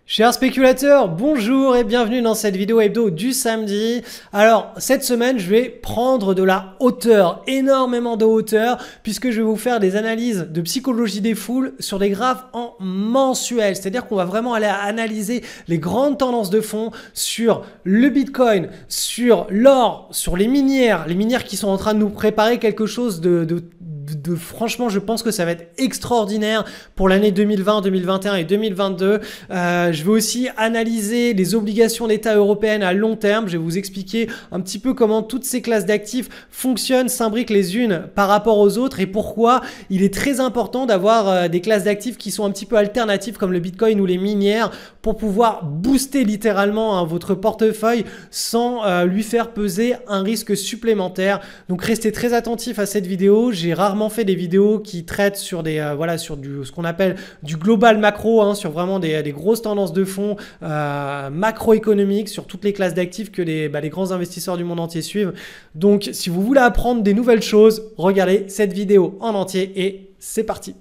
Chers spéculateurs, bonjour et bienvenue dans cette vidéo hebdo du samedi. Alors, cette semaine, je vais prendre de la hauteur, énormément de hauteur, puisque je vais vous faire des analyses de psychologie des foules sur des graphes en mensuel. C'est-à-dire qu'on va vraiment aller analyser les grandes tendances de fond sur le Bitcoin, sur l'or, sur les minières qui sont en train de nous préparer quelque chose franchement, je pense que ça va être extraordinaire pour l'année 2020, 2021 et 2022. Je vais aussi analyser les obligations d'État européennes à long terme. Je vais vous expliquer un petit peu comment toutes ces classes d'actifs fonctionnent, s'imbriquent les unes par rapport aux autres et pourquoi il est très important d'avoir des classes d'actifs qui sont un petit peu alternatives comme le Bitcoin ou les minières pour pouvoir booster littéralement votre portefeuille sans lui faire peser un risque supplémentaire. Donc restez très attentifs à cette vidéo. J'ai rarement fait des vidéos qui traitent sur ce qu'on appelle du global macro, sur vraiment des grosses tendances de fond macroéconomiques sur toutes les classes d'actifs que les grands investisseurs du monde entier suivent. Donc si vous voulez apprendre des nouvelles choses, regardez cette vidéo en entier et c'est parti.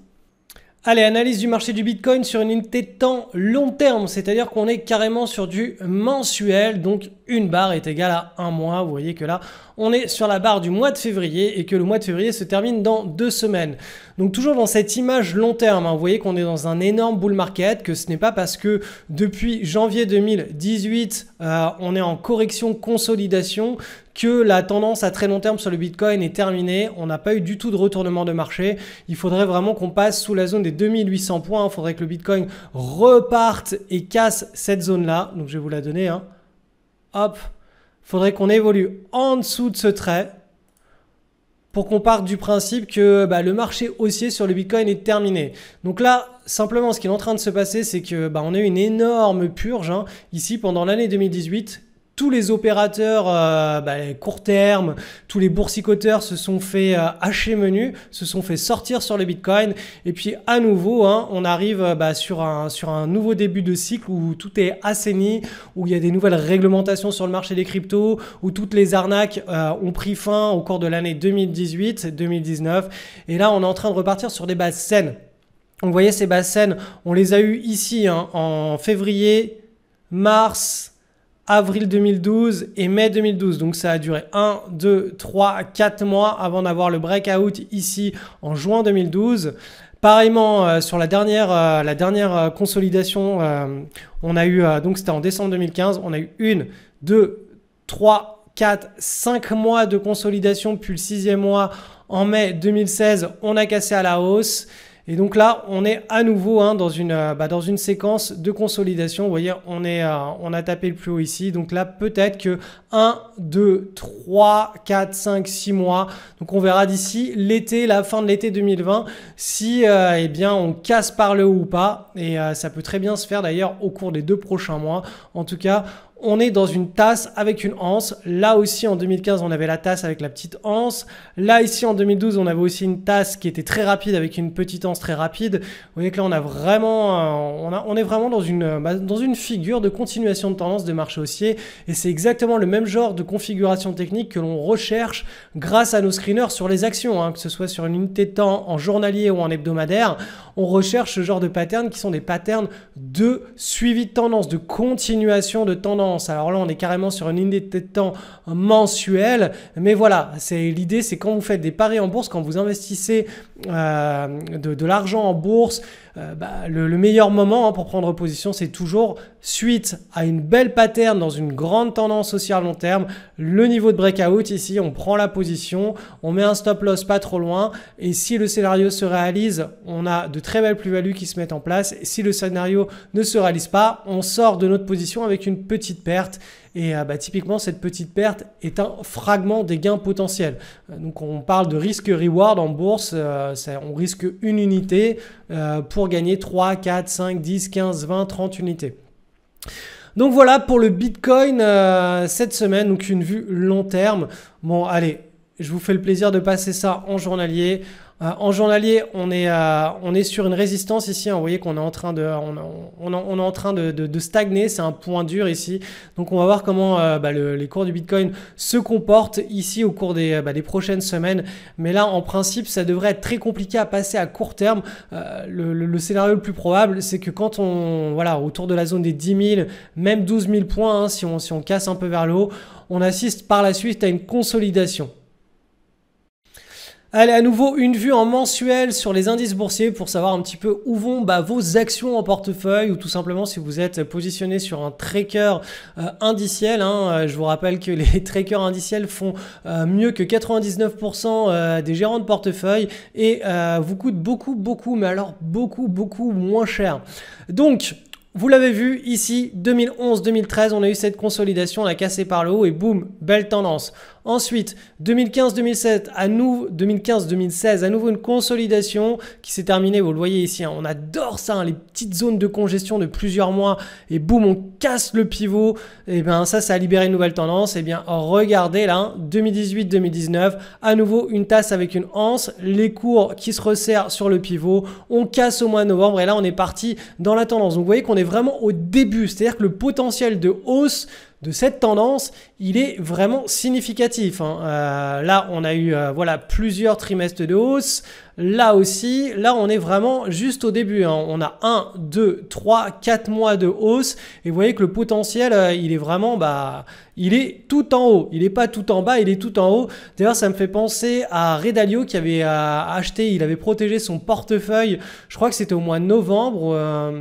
Allez, analyse du marché du Bitcoin sur une unité de temps long terme, c'est-à-dire qu'on est carrément sur du mensuel, donc une barre est égale à un mois. Vous voyez que là, on est sur la barre du mois de février et que le mois de février se termine dans 2 semaines. Donc toujours dans cette image long terme, vous voyez qu'on est dans un énorme bull market, que ce n'est pas parce que depuis janvier 2018, on est en correction consolidation que la tendance à très long terme sur le Bitcoin est terminée. On n'a pas eu du tout de retournement de marché. Il faudrait vraiment qu'on passe sous la zone des 2800 points. Il faudrait que le Bitcoin reparte et casse cette zone-là. Donc, je vais vous la donner. Hop. Il faudrait qu'on évolue en dessous de ce trait pour qu'on parte du principe que le marché haussier sur le Bitcoin est terminé. Donc là, simplement, ce qui est en train de se passer, c'est que on a eu une énorme purge ici pendant l'année 2018. Tous les opérateurs court terme, tous les boursicoteurs se sont fait hacher menu, se sont fait sortir sur le Bitcoin. Et puis à nouveau, on arrive sur un nouveau début de cycle où tout est assaini, où il y a des nouvelles réglementations sur le marché des cryptos, où toutes les arnaques ont pris fin au cours de l'année 2018-2019. Et là, on est en train de repartir sur des bases saines. Donc vous voyez, ces bases saines, on les a eues ici en février, mars, avril 2012 et mai 2012. Donc ça a duré 1, 2, 3, 4 mois avant d'avoir le breakout ici en juin 2012. Pareillement, sur la dernière consolidation, on a eu, donc c'était en décembre 2015, on a eu 1, 2, 3, 4, 5 mois de consolidation, puis le 6e mois en mai 2016, on a cassé à la hausse. Et donc là, on est à nouveau dans une séquence de consolidation. Vous voyez, on a tapé le plus haut ici. Donc là, peut-être que 1, 2, 3, 4, 5, 6 mois. Donc on verra d'ici l'été, la fin de l'été 2020, si on casse par le haut ou pas. Et ça peut très bien se faire d'ailleurs au cours des 2 prochains mois. En tout cas, on est dans une tasse avec une anse. Là aussi, en 2015, on avait la tasse avec la petite anse. Là, ici, en 2012, on avait aussi une tasse qui était très rapide avec une petite anse très rapide. Vous voyez que là, on est vraiment dans une figure de continuation de tendance de marché haussier. Et c'est exactement le même genre de configuration technique que l'on recherche grâce à nos screeners sur les actions, que ce soit sur une unité de temps en journalier ou en hebdomadaire. On recherche ce genre de patterns qui sont des patterns de suivi de tendance, de continuation de tendance. Alors là, on est carrément sur une unité de temps mensuelle. Mais voilà, l'idée, c'est quand vous faites des paris en bourse, quand vous investissez de l'argent en bourse, le meilleur moment pour prendre position, c'est toujours suite à une belle pattern dans une grande tendance haussière à long terme. Le niveau de breakout ici, on prend la position, on met un stop loss pas trop loin. Et si le scénario se réalise, on a de très belles plus-values qui se mettent en place. Et si le scénario ne se réalise pas, on sort de notre position avec une petite perte. Et typiquement, cette petite perte est un fragment des gains potentiels. Donc, on parle de risque-reward en bourse. On risque une unité pour gagner 3, 4, 5, 10, 15, 20, 30 unités. Donc, voilà pour le Bitcoin cette semaine. Donc, une vue long terme. Bon, allez, je vous fais le plaisir de passer ça en journalier. En journalier, on est sur une résistance ici. Vous voyez qu'on est en train on est en train de stagner. C'est un point dur ici. Donc, on va voir comment les cours du Bitcoin se comportent ici au cours des prochaines semaines. Mais là, en principe, ça devrait être très compliqué à passer à court terme. Le scénario le plus probable, c'est que quand autour de la zone des 10 000, même 12 000 points, hein, si on casse un peu vers le haut, on assiste par la suite à une consolidation. Allez, à nouveau, une vue en mensuel sur les indices boursiers pour savoir un petit peu où vont vos actions en portefeuille ou tout simplement si vous êtes positionné sur un tracker indiciel. Je vous rappelle que les trackers indiciels font mieux que 99% des gérants de portefeuille et vous coûtent beaucoup, mais alors beaucoup moins cher. Donc, vous l'avez vu ici, 2011-2013, on a eu cette consolidation, on a cassé par le haut et boum, belle tendance. Ensuite, 2015-2016, à nouveau une consolidation qui s'est terminée, vous le voyez ici, on adore ça, les petites zones de congestion de plusieurs mois et boum, on casse le pivot. Et bien ça a libéré une nouvelle tendance. Et bien regardez là, 2018-2019, à nouveau une tasse avec une anse, les cours qui se resserrent sur le pivot, on casse au mois de novembre et là on est parti dans la tendance. Donc vous voyez qu'on est vraiment au début, c'est-à-dire que le potentiel de hausse de cette tendance, il est vraiment significatif. Là, on a eu plusieurs trimestres de hausse. Là aussi, là, on est vraiment juste au début. On a 1, 2, 3, 4 mois de hausse. Et vous voyez que le potentiel, il est vraiment, il est tout en haut. Il n'est pas tout en bas, il est tout en haut. D'ailleurs, ça me fait penser à Ray Dalio qui avait acheté, il avait protégé son portefeuille. Je crois que c'était au mois de novembre.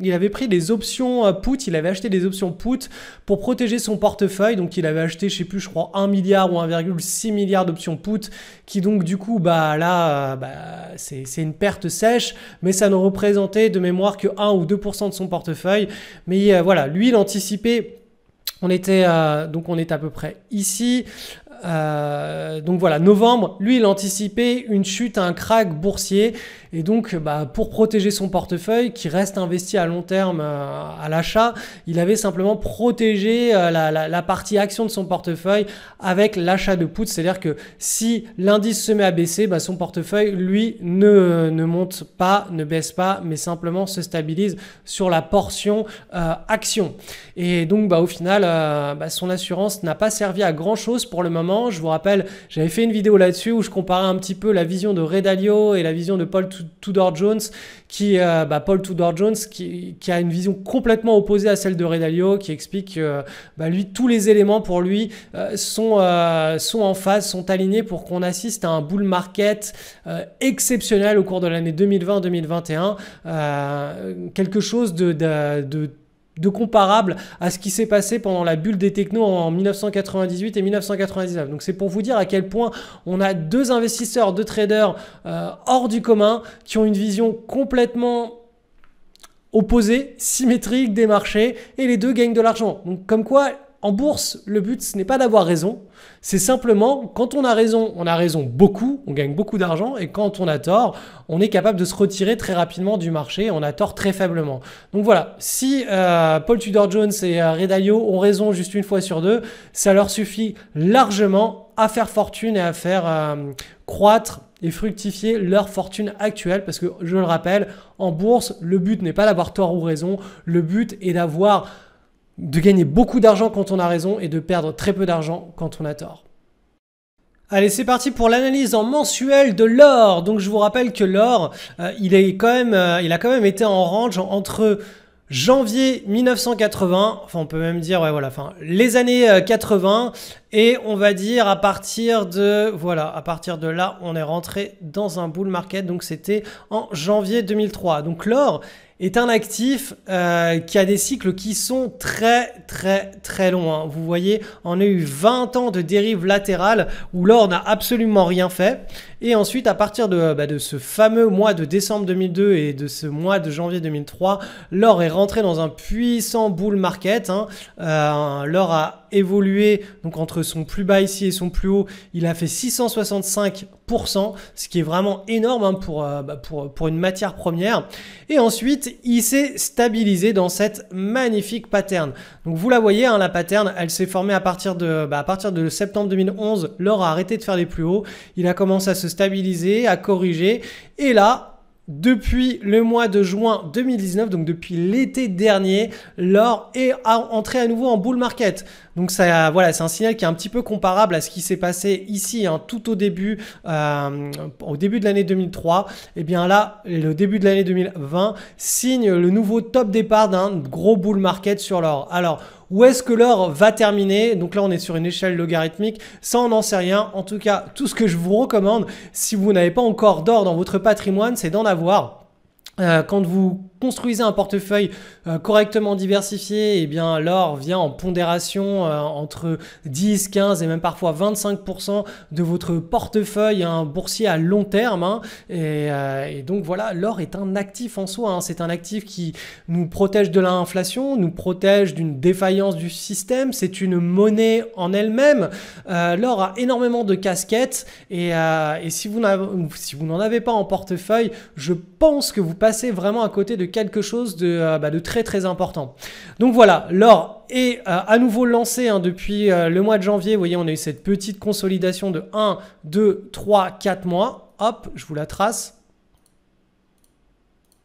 Il avait pris des options put. Il avait acheté des options put pour protéger son portefeuille. Donc, il avait acheté, je crois 1 milliard ou 1,6 milliard d'options put qui donc du coup, c'est une perte sèche, mais ça ne représentait de mémoire que 1 ou 2% de son portefeuille. Mais lui, il anticipait. On était à peu près ici. Novembre, lui, il anticipait une chute, un krach boursier. Et donc, pour protéger son portefeuille, qui reste investi à long terme à l'achat, il avait simplement protégé la partie action de son portefeuille avec l'achat de put. C'est-à-dire que si l'indice se met à baisser, son portefeuille, lui, ne monte pas, ne baisse pas, mais simplement se stabilise sur la portion action. Et donc, au final, son assurance n'a pas servi à grand-chose pour le moment. Je vous rappelle, j'avais fait une vidéo là-dessus où je comparais un petit peu la vision de Ray Dalio et la vision de Paul Tudor Jones qui a une vision complètement opposée à celle de Ray Dalio, qui explique que lui, tous les éléments pour lui sont en phase, sont alignés pour qu'on assiste à un bull market exceptionnel au cours de l'année 2020-2021, quelque chose de comparable à ce qui s'est passé pendant la bulle des technos en 1998 et 1999. Donc c'est pour vous dire à quel point on a deux investisseurs, deux traders hors du commun qui ont une vision complètement opposée, symétrique des marchés et les deux gagnent de l'argent. Donc comme quoi, en bourse, le but, ce n'est pas d'avoir raison. C'est simplement, quand on a raison beaucoup, on gagne beaucoup d'argent. Et quand on a tort, on est capable de se retirer très rapidement du marché. On a tort très faiblement. Donc voilà, si Paul Tudor Jones et Ray Dalio ont raison juste une fois sur deux, ça leur suffit largement à faire fortune et à faire croître et fructifier leur fortune actuelle. Parce que, je le rappelle, en bourse, le but n'est pas d'avoir tort ou raison. Le but est de gagner beaucoup d'argent quand on a raison et de perdre très peu d'argent quand on a tort. Allez, c'est parti pour l'analyse en mensuel de l'or. Donc, je vous rappelle que l'or, il a quand même été en range entre janvier 1980, enfin on peut même dire les années 80, et on va dire à partir de là, on est rentré dans un bull market. Donc c'était en janvier 2003. Donc l'or est un actif qui a des cycles qui sont très longs. Vous voyez, on a eu 20 ans de dérive latérale où l'or n'a absolument rien fait. Et ensuite, à partir de ce fameux mois de décembre 2002 et de ce mois de janvier 2003, l'or est rentré dans un puissant bull market. L'or a évolué donc entre son plus bas ici et son plus haut, il a fait 665%, ce qui est vraiment énorme pour une matière première. Et ensuite, il s'est stabilisé dans cette magnifique pattern. Donc vous la voyez, la pattern, elle s'est formée à partir de septembre 2011. L'or a arrêté de faire les plus hauts, il a commencé à se stabiliser, à corriger. Et là, depuis le mois de juin 2019, donc depuis l'été dernier, l'or est entré à nouveau en bull market. Donc ça, voilà, c'est un signal qui est un petit peu comparable à ce qui s'est passé ici, hein, tout au début de l'année 2003. Et bien là, le début de l'année 2020 signe le nouveau top départ d'un gros bull market sur l'or. Alors, où est-ce que l'or va terminer? Donc là, on est sur une échelle logarithmique. Ça, on n'en sait rien. En tout cas, tout ce que je vous recommande, si vous n'avez pas encore d'or dans votre patrimoine, c'est d'en avoir. Quand vous construisez un portefeuille correctement diversifié, eh bien l'or vient en pondération entre 10, 15 et même parfois 25% de votre portefeuille boursier à long terme. Hein. Et donc voilà, l'or est un actif en soi. Hein. C'est un actif qui nous protège de l'inflation, nous protège d'une défaillance du système. C'est une monnaie en elle-même. L'or a énormément de casquettes et si vous n'en avez pas en portefeuille, je pense que vous passez vraiment à côté de quelque chose de très très important. Donc voilà, l'or est à nouveau lancé depuis le mois de janvier. Vous voyez, on a eu cette petite consolidation de 1, 2, 3, 4 mois. Hop, je vous la trace.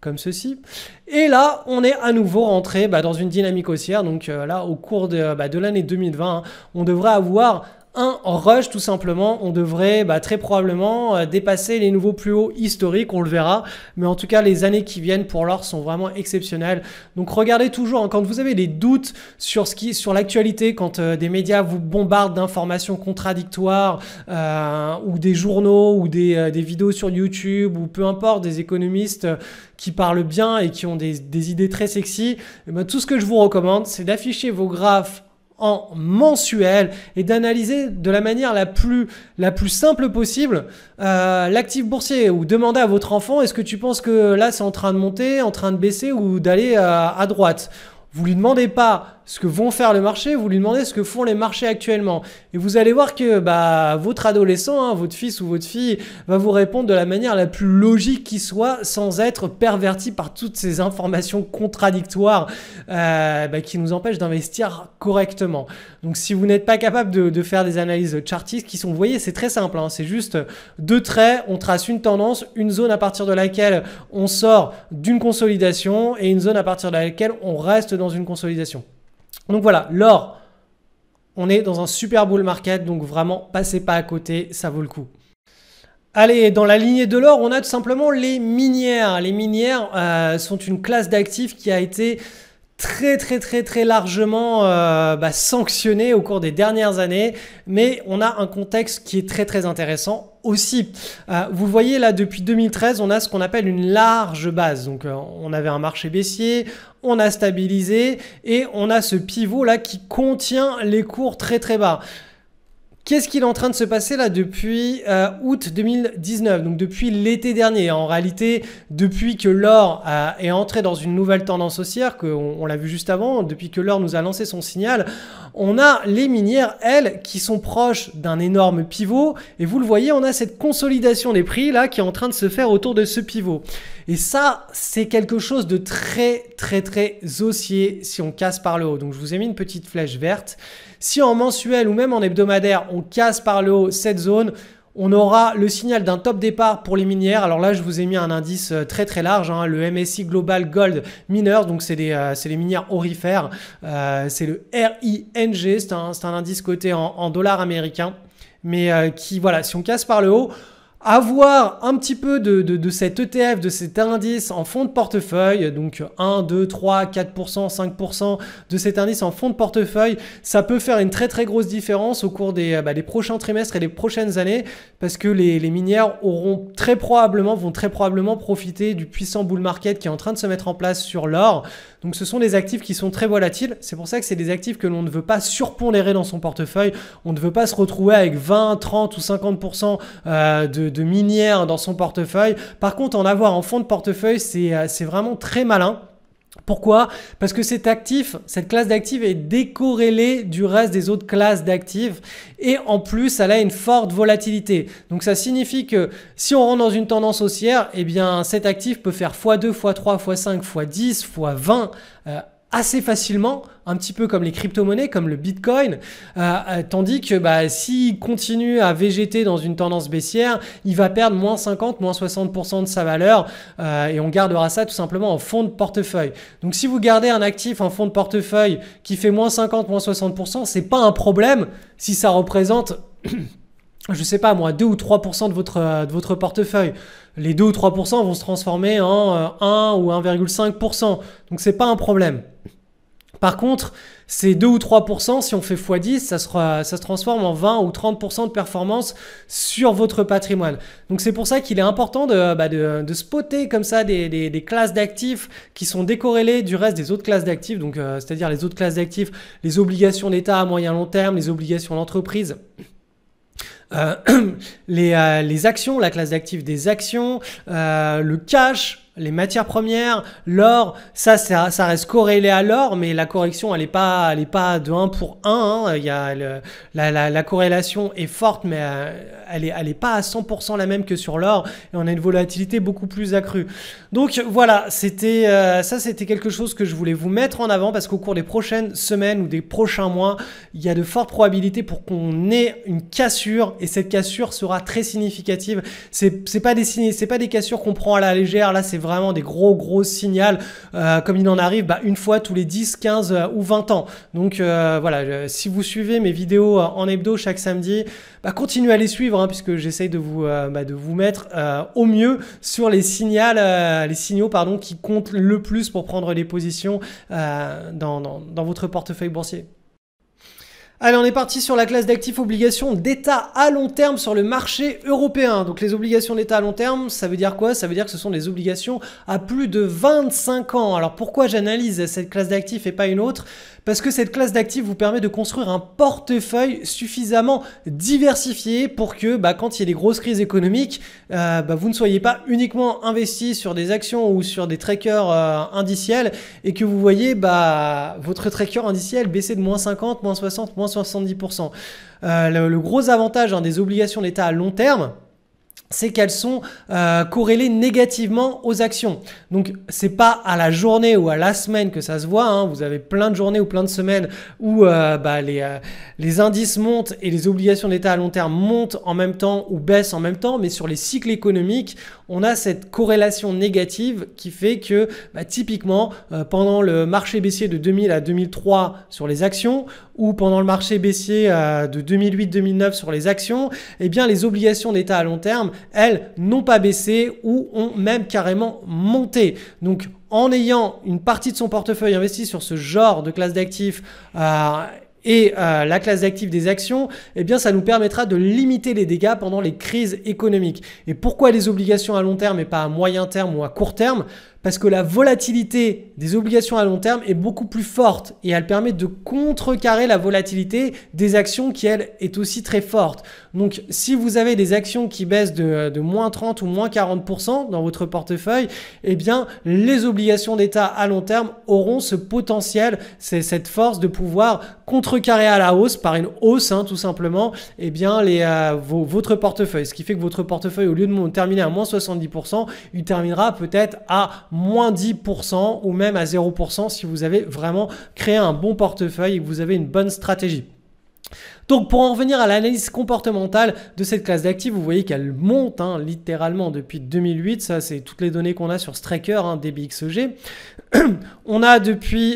Comme ceci. Et là, on est à nouveau rentré dans une dynamique haussière. Donc là, au cours de l'année 2020, on devrait avoir un rush tout simplement. On devrait très probablement dépasser les nouveaux plus hauts historiques, on le verra. Mais en tout cas, les années qui viennent pour l'or sont vraiment exceptionnelles. Donc regardez toujours, quand vous avez des doutes sur l'actualité, quand des médias vous bombardent d'informations contradictoires ou des journaux ou des vidéos sur YouTube ou peu importe, des économistes qui parlent bien et qui ont des idées très sexy, tout ce que je vous recommande, c'est d'afficher vos graphes en mensuel et d'analyser de la manière la plus simple possible l'actif boursier, ou demander à votre enfant, est-ce que tu penses que là c'est en train de monter, en train de baisser ou d'aller à droite? Vous lui demandez pas ce que vont faire le marché, vous lui demandez ce que font les marchés actuellement. Et vous allez voir que votre adolescent, votre fils ou votre fille va vous répondre de la manière la plus logique qui soit, sans être perverti par toutes ces informations contradictoires qui nous empêchent d'investir correctement. Donc si vous n'êtes pas capable de faire des analyses chartistes qui sont, vous voyez, c'est très simple, hein, c'est juste deux traits, on trace une tendance, une zone à partir de laquelle on sort d'une consolidation et une zone à partir de laquelle on reste dans une consolidation. Donc voilà, l'or, on est dans un super bull market, donc vraiment, passez pas à côté, ça vaut le coup. Allez, dans la lignée de l'or, on a tout simplement les minières. Les minières sont une classe d'actifs qui a été très largement sanctionnée au cours des dernières années, mais on a un contexte qui est très intéressant aussi. Vous le voyez là, depuis 2013, on a ce qu'on appelle une large base. Donc on avait un marché baissier, on a stabilisé et on a ce pivot là qui contient les cours très bas. Qu'est-ce qu'il est en train de se passer là depuis août 2019, donc depuis l'été dernier? En réalité, depuis que l'or est entré dans une nouvelle tendance haussière, on l'a vu juste avant, depuis que l'or nous a lancé son signal, on a les minières, elles, qui sont proches d'un énorme pivot. Et vous le voyez, on a cette consolidation des prix là qui est en train de se faire autour de ce pivot. Et ça, c'est quelque chose de très haussier si on casse par le haut. Donc je vous ai mis une petite flèche verte. Si en mensuel ou même en hebdomadaire, on casse par le haut cette zone, on aura le signal d'un top départ pour les minières. Alors là, je vous ai mis un indice très large, hein, le MSCI Global Gold Miners, donc c'est les minières aurifères. C'est le RING, c'est un indice coté en dollars américains. Mais qui, voilà, si on casse par le haut, avoir un petit peu de cet ETF, de cet indice en fonds de portefeuille, donc 1, 2, 3, 4%, 5% de cet indice en fonds de portefeuille, ça peut faire une très grosse différence au cours des prochains trimestres et des prochaines années, parce que les minières vont très probablement profiter du puissant bull market qui est en train de se mettre en place sur l'or. Donc ce sont des actifs qui sont très volatiles, c'est pour ça que c'est des actifs que l'on ne veut pas surpondérer dans son portefeuille, on ne veut pas se retrouver avec 20, 30 ou 50% de minières dans son portefeuille. Par contre, en avoir en fonds de portefeuille, c'est vraiment très malin. Pourquoi? Parce que cette classe d'actifs est décorrélée du reste des autres classes d'actifs et en plus, elle a une forte volatilité. Donc ça signifie que si on rentre dans une tendance haussière, eh bien cet actif peut faire x2, x3, x5, x10, x20 assez facilement, un petit peu comme les crypto-monnaies, comme le Bitcoin, tandis que bah, s'il continue à végéter dans une tendance baissière, il va perdre moins 50, moins 60% de sa valeur et on gardera ça tout simplement en fonds de portefeuille. Donc si vous gardez un actif en fonds de portefeuille qui fait moins 50, moins 60%, c'est pas un problème si ça représente je sais pas moi, 2 ou 3% de votre portefeuille. Les 2 ou 3% vont se transformer en 1 ou 1,5%. Donc c'est pas un problème. Par contre, ces 2 ou 3%, si on fait x10, ça se transforme en 20 ou 30% de performance sur votre patrimoine. Donc c'est pour ça qu'il est important de spotter comme ça des classes d'actifs qui sont décorrélées du reste des autres classes d'actifs. Donc c'est-à-dire les autres classes d'actifs, les obligations d'État à moyen long terme, les obligations d'entreprise. Les actions, la classe d'actifs des actions, le cash, les matières premières, l'or, ça reste corrélé à l'or, mais la correction, elle est pas de 1 pour 1. Hein. Il y a la corrélation est forte, mais elle est pas à 100% la même que sur l'or, et on a une volatilité beaucoup plus accrue. Donc voilà, c'était quelque chose que je voulais vous mettre en avant parce qu'au cours des prochaines semaines ou des prochains mois, il y a de fortes probabilités pour qu'on ait une cassure, et cette cassure sera très significative. C'est pas des cassures qu'on prend à la légère. Là, c'est vraiment des gros signaux comme il en arrive une fois tous les 10, 15 ou 20 ans. Donc voilà, si vous suivez mes vidéos en hebdo chaque samedi, continuez à les suivre hein, puisque j'essaye de vous mettre au mieux sur les signaux qui comptent le plus pour prendre les positions dans votre portefeuille boursier. Allez, on est parti sur la classe d'actifs obligations d'État à long terme sur le marché européen. Donc les obligations d'État à long terme, ça veut dire quoi? Ça veut dire que ce sont des obligations à plus de 25 ans. Alors pourquoi j'analyse cette classe d'actifs et pas une autre? Parce que cette classe d'actifs vous permet de construire un portefeuille suffisamment diversifié pour que quand il y a des grosses crises économiques, vous ne soyez pas uniquement investi sur des actions ou sur des trackers indiciels et que vous voyez votre tracker indiciel baisser de moins 50, moins 60, moins 70%. Le gros avantage des obligations d'État à long terme, c'est qu'elles sont corrélées négativement aux actions. Donc, c'est pas à la journée ou à la semaine que ça se voit. Hein. Vous avez plein de journées ou plein de semaines où les indices montent et les obligations d'État à long terme montent en même temps ou baissent en même temps. Mais sur les cycles économiques, on a cette corrélation négative qui fait que typiquement, pendant le marché baissier de 2000 à 2003 sur les actions ou pendant le marché baissier de 2008-2009 sur les actions, eh bien, les obligations d'État à long terme, elles n'ont pas baissé ou ont même carrément monté. Donc, en ayant une partie de son portefeuille investi sur ce genre de classe d'actifs et la classe d'actifs des actions, eh bien, ça nous permettra de limiter les dégâts pendant les crises économiques. Et pourquoi les obligations à long terme et pas à moyen terme ou à court terme? Parce que la volatilité des obligations à long terme est beaucoup plus forte et elle permet de contrecarrer la volatilité des actions qui, elle, est aussi très forte. Donc, si vous avez des actions qui baissent de moins 30 ou moins 40% dans votre portefeuille, eh bien, les obligations d'État à long terme auront ce potentiel, cette force de pouvoir contrecarrer à la hausse, par une hausse tout simplement, eh bien, votre portefeuille. Ce qui fait que votre portefeuille, au lieu de terminer à moins 70%, il terminera peut-être à moins 10% ou même à 0% si vous avez vraiment créé un bon portefeuille et que vous avez une bonne stratégie. Donc pour en revenir à l'analyse comportementale de cette classe d'actifs, vous voyez qu'elle monte littéralement depuis 2008. Ça, c'est toutes les données qu'on a sur ce tracker DBXEG. On a depuis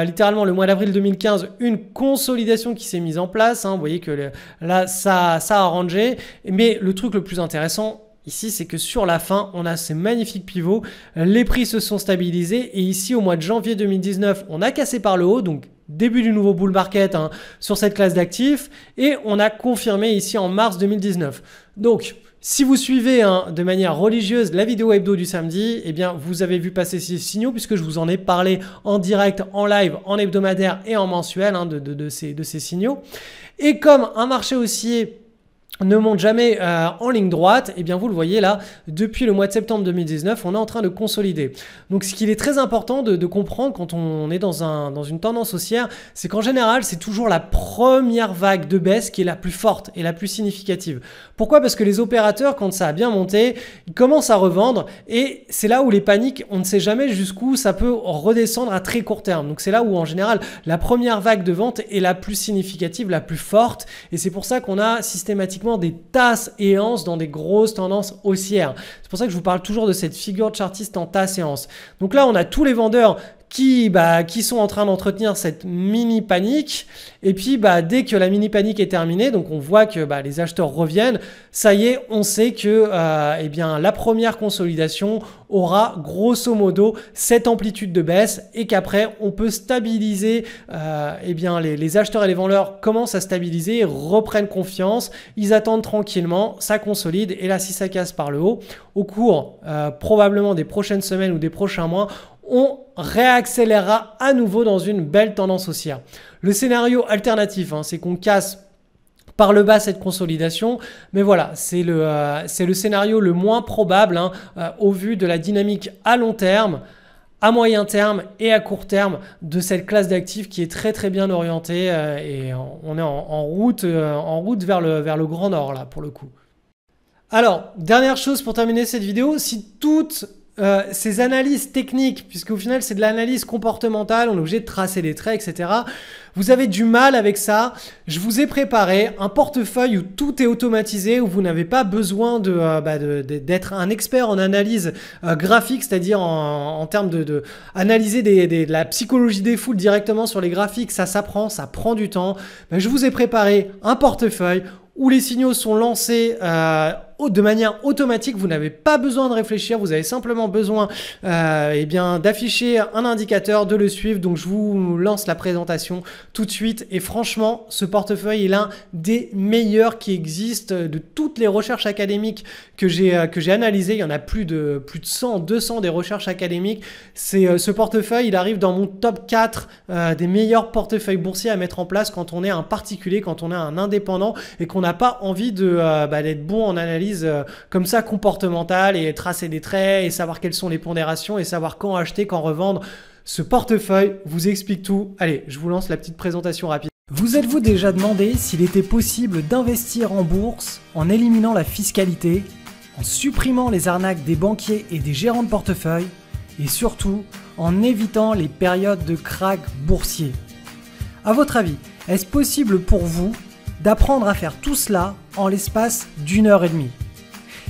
littéralement le mois d'avril 2015 une consolidation qui s'est mise en place. Vous voyez que là, ça a rangé. Mais le truc le plus intéressant ici, c'est que sur la fin, on a ces magnifiques pivots. Les prix se sont stabilisés et ici, au mois de janvier 2019, on a cassé par le haut. Donc, début du nouveau bull market sur cette classe d'actifs et on a confirmé ici en mars 2019. Donc, si vous suivez de manière religieuse la vidéo hebdo du samedi, eh bien, vous avez vu passer ces signaux puisque je vous en ai parlé en direct, en live, en hebdomadaire et en mensuel de ces signaux. Et comme un marché haussier ne monte jamais en ligne droite, et bien vous le voyez là, depuis le mois de septembre 2019, on est en train de consolider. Donc ce qu'il est très important de comprendre quand on est dans une tendance haussière, c'est qu'en général, c'est toujours la première vague de baisse qui est la plus forte et la plus significative. Pourquoi? Parce que les opérateurs, quand ça a bien monté, ils commencent à revendre et c'est là où les paniques, on ne sait jamais jusqu'où ça peut redescendre à très court terme. Donc c'est là où en général, la première vague de vente est la plus significative, la plus forte, et c'est pour ça qu'on a systématiquement des tasses et anses dans des grosses tendances haussières. C'est pour ça que je vous parle toujours de cette figure chartiste en tasse et anse. Donc là, on a tous les vendeurs qui sont en train d'entretenir cette mini panique, et puis dès que la mini panique est terminée, donc on voit que les acheteurs reviennent, ça y est, on sait que la première consolidation aura grosso modo cette amplitude de baisse et qu'après on peut stabiliser, les acheteurs et les vendeurs commencent à stabiliser, reprennent confiance, ils attendent tranquillement, ça consolide, et là si ça casse par le haut, au cours probablement des prochaines semaines ou des prochains mois, on réaccélérera à nouveau dans une belle tendance haussière. Le scénario alternatif, c'est qu'on casse par le bas cette consolidation, mais voilà, c'est le scénario le moins probable au vu de la dynamique à long terme, à moyen terme et à court terme de cette classe d'actifs qui est très très bien orientée et on est en route vers le Grand Nord là pour le coup. Alors, dernière chose pour terminer cette vidéo, si toutes ces analyses techniques, puisque au final c'est de l'analyse comportementale, on est obligé de tracer des traits, etc. Vous avez du mal avec ça, je vous ai préparé un portefeuille où tout est automatisé, où vous n'avez pas besoin d'être un expert en analyse graphique, c'est-à-dire en termes de analyser de la psychologie des foules directement sur les graphiques, ça s'apprend, ça prend du temps. Je vous ai préparé un portefeuille où les signaux sont lancés de manière automatique, vous n'avez pas besoin de réfléchir, vous avez simplement besoin d'afficher un indicateur, de le suivre. Donc je vous lance la présentation tout de suite et franchement ce portefeuille est l'un des meilleurs qui existent de toutes les recherches académiques que j'ai analysées. Il y en a plus de 100, 200 des recherches académiques. Ce portefeuille, il arrive dans mon top 4 des meilleurs portefeuilles boursiers à mettre en place quand on est un particulier, quand on est un indépendant et qu'on n'a pas envie d'être bon en analyse comme ça comportementale et tracer des traits et savoir quelles sont les pondérations et savoir quand acheter, quand revendre. Ce portefeuille vous explique tout. Allez, je vous lance la petite présentation rapide. Vous êtes-vous déjà demandé s'il était possible d'investir en bourse en éliminant la fiscalité, en supprimant les arnaques des banquiers et des gérants de portefeuille et surtout en évitant les périodes de krach boursier? À votre avis, est-ce possible pour vous d'apprendre à faire tout cela en l'espace d'1h30?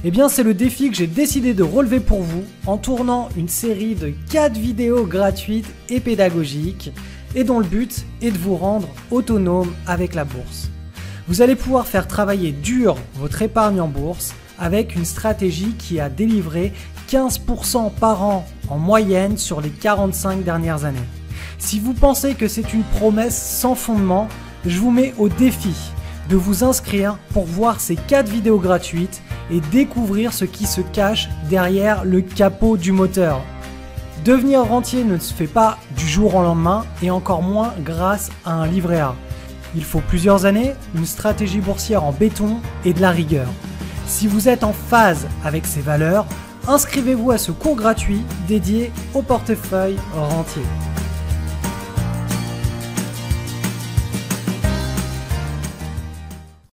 Eh bien, c'est le défi que j'ai décidé de relever pour vous en tournant une série de 4 vidéos gratuites et pédagogiques et dont le but est de vous rendre autonome avec la bourse. Vous allez pouvoir faire travailler dur votre épargne en bourse avec une stratégie qui a délivré 15% par an en moyenne sur les 45 dernières années. Si vous pensez que c'est une promesse sans fondement, je vous mets au défi de vous inscrire pour voir ces 4 vidéos gratuites et découvrir ce qui se cache derrière le capot du moteur. Devenir rentier ne se fait pas du jour au lendemain et encore moins grâce à un livret A. Il faut plusieurs années, une stratégie boursière en béton et de la rigueur. Si vous êtes en phase avec ces valeurs, inscrivez-vous à ce cours gratuit dédié au portefeuille rentier.